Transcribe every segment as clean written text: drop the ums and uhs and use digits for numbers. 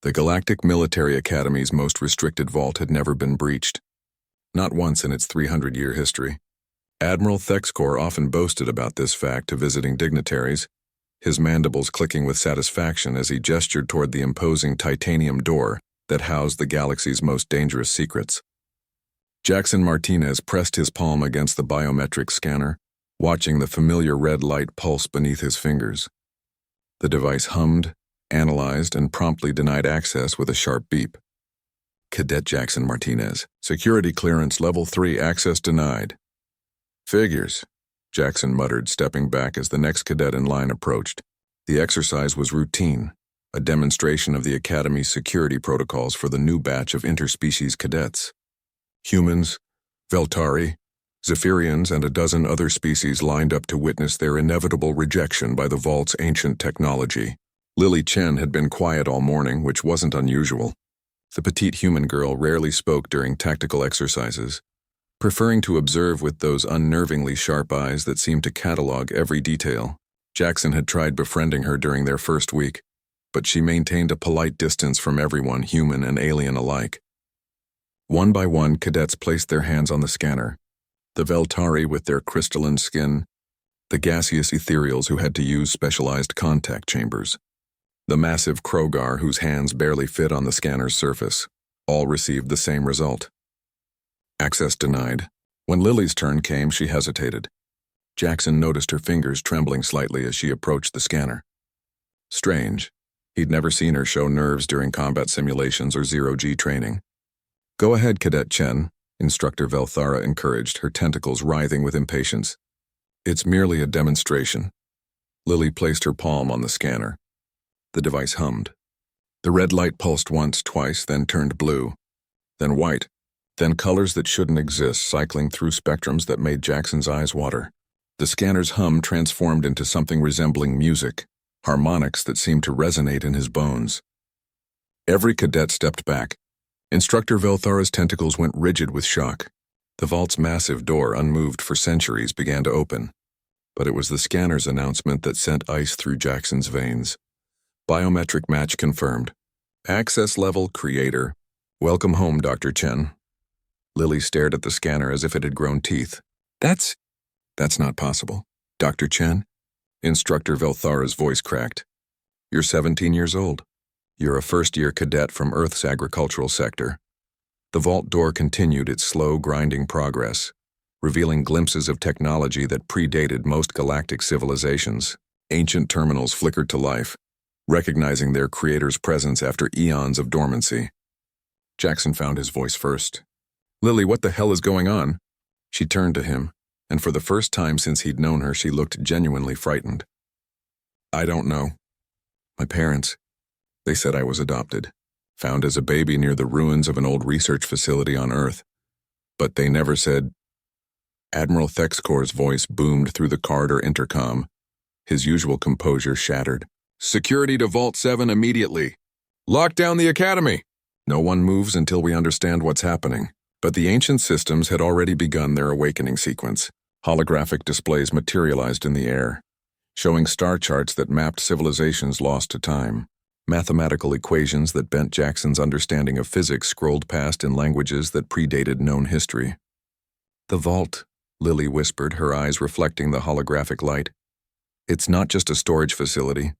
The Galactic Military Academy's most restricted vault had never been breached. Not once in its 300-year history. Admiral Thexkor often boasted about this fact to visiting dignitaries, his mandibles clicking with satisfaction as he gestured toward the imposing titanium door that housed the galaxy's most dangerous secrets. Jackson Martinez pressed his palm against the biometric scanner, watching the familiar red light pulse beneath his fingers. The device hummed, analyzed, and promptly denied access with a sharp beep. Cadet Jackson Martinez, security clearance level 3, access denied. Figures, Jackson muttered, stepping back as the next cadet in line approached. The exercise was routine, a demonstration of the Academy's security protocols for the new batch of interspecies cadets. Humans, Veltari, Zephyrians, and a dozen other species lined up to witness their inevitable rejection by the Vault's ancient technology. Lily Chen had been quiet all morning, which wasn't unusual. The petite human girl rarely spoke during tactical exercises, preferring to observe with those unnervingly sharp eyes that seemed to catalog every detail. Jackson had tried befriending her during their first week, but she maintained a polite distance from everyone, human and alien alike. One by one, cadets placed their hands on the scanner. The Veltari with their crystalline skin, the gaseous ethereals who had to use specialized contact chambers, the massive Krogar whose hands barely fit on the scanner's surface, all received the same result. Access denied. When Lily's turn came, she hesitated. Jackson noticed her fingers trembling slightly as she approached the scanner. Strange. He'd never seen her show nerves during combat simulations or zero-G training. Go ahead, Cadet Chen, Instructor Velthara encouraged, her tentacles writhing with impatience. It's merely a demonstration. Lily placed her palm on the scanner. The device hummed. The red light pulsed once, twice, then turned blue, then white, then colors that shouldn't exist, cycling through spectrums that made Jackson's eyes water. The scanner's hum transformed into something resembling music, harmonics that seemed to resonate in his bones. Every cadet stepped back. Instructor Velthara's tentacles went rigid with shock. The vault's massive door, unmoved for centuries, began to open. But it was the scanner's announcement that sent ice through Jackson's veins. Biometric match confirmed. Access level creator. Welcome home, Dr. Chen. Lily stared at the scanner as if it had grown teeth. That's not possible. Dr. Chen? Instructor Velthara's voice cracked. You're 17 years old. You're a first-year cadet from Earth's agricultural sector. The vault door continued its slow, grinding progress, revealing glimpses of technology that predated most galactic civilizations. Ancient terminals flickered to life, recognizing their creator's presence after eons of dormancy. Jackson found his voice first. Lily, what the hell is going on? She turned to him, and for the first time since he'd known her, she looked genuinely frightened. I don't know. My parents, they said I was adopted, found as a baby near the ruins of an old research facility on Earth. But they never said. Admiral Thexkor's voice boomed through the corridor intercom, his usual composure shattered. Security to Vault 7 immediately. Lock down the Academy. No one moves until we understand what's happening. But the ancient systems had already begun their awakening sequence. Holographic displays materialized in the air, showing star charts that mapped civilizations lost to time. Mathematical equations that bent Jackson's understanding of physics scrolled past in languages that predated known history. The vault, Lily whispered, her eyes reflecting the holographic light. It's not just a storage facility.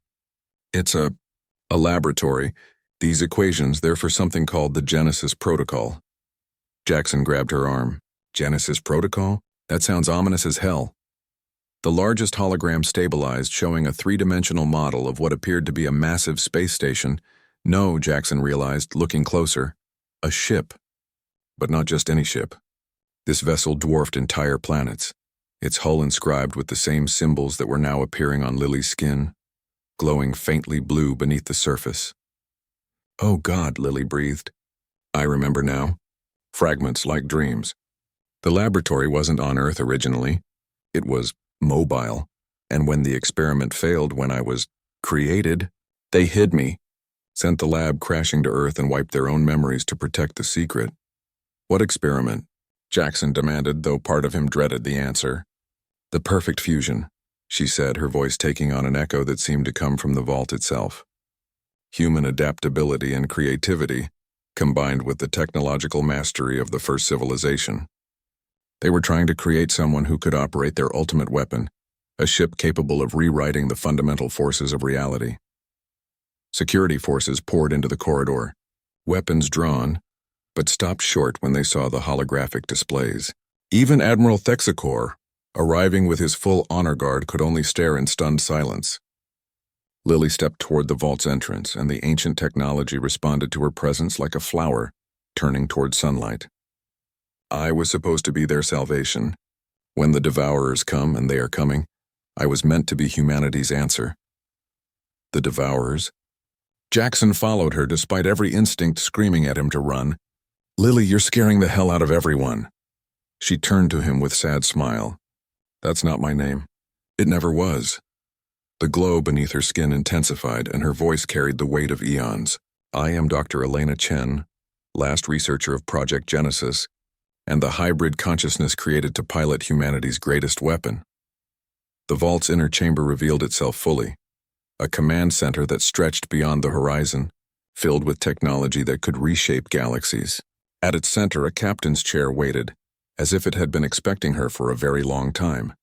It's a laboratory. These equations, they're for something called the Genesis Protocol. Jackson grabbed her arm. Genesis Protocol? That sounds ominous as hell. The largest hologram stabilized, showing a three-dimensional model of what appeared to be a massive space station. No, Jackson realized, looking closer. A ship. But not just any ship. This vessel dwarfed entire planets, its hull inscribed with the same symbols that were now appearing on Lily's skin, glowing faintly blue beneath the surface. Oh God, Lily breathed. I remember now. Fragments like dreams. The laboratory wasn't on Earth originally. It was mobile, and when the experiment failed, when I was created, they hid me, sent the lab crashing to Earth and wiped their own memories to protect the secret. What experiment? Jackson demanded, though part of him dreaded the answer. The perfect fusion, she said, her voice taking on an echo that seemed to come from the vault itself. human adaptability and creativity, combined with the technological mastery of the first civilization. They were trying to create someone who could operate their ultimate weapon, a ship capable of rewriting the fundamental forces of reality. Security forces poured into the corridor, weapons drawn, but stopped short when they saw the holographic displays. Even Admiral Thexacor, arriving with his full honor guard, could only stare in stunned silence. Lily stepped toward the vault's entrance, and the ancient technology responded to her presence like a flower, turning toward sunlight. I was supposed to be their salvation. When the Devourers come, and they are coming, I was meant to be humanity's answer. The Devourers? Jackson followed her despite every instinct screaming at him to run. Lily, you're scaring the hell out of everyone. She turned to him with sad smile. That's not my name. It never was. The glow beneath her skin intensified, and her voice carried the weight of eons. I am Dr. Elena Chen, last researcher of Project Genesis, and the hybrid consciousness created to pilot humanity's greatest weapon. The vault's inner chamber revealed itself fully, a command center that stretched beyond the horizon, filled with technology that could reshape galaxies. At its center, a captain's chair waited, as if it had been expecting her for a very long time.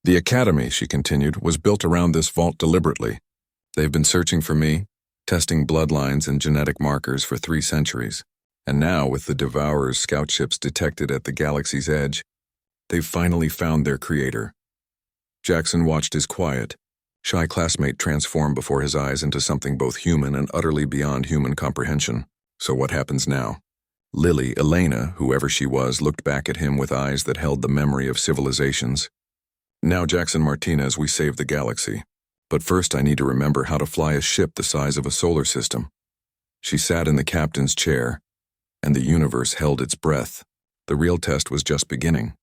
The Academy, she continued, was built around this vault deliberately. They've been searching for me, testing bloodlines and genetic markers for 3 centuries. And now, with the Devourer's scout ships detected at the galaxy's edge, they've finally found their creator. Jackson watched his quiet, shy classmate transform before his eyes into something both human and utterly beyond human comprehension. So what happens now? Lily, Elena, whoever she was, looked back at him with eyes that held the memory of civilizations. Now, Jackson Martinez, we save the galaxy. But first I need to remember how to fly a ship the size of a solar system. She sat in the captain's chair, and the universe held its breath. The real test was just beginning.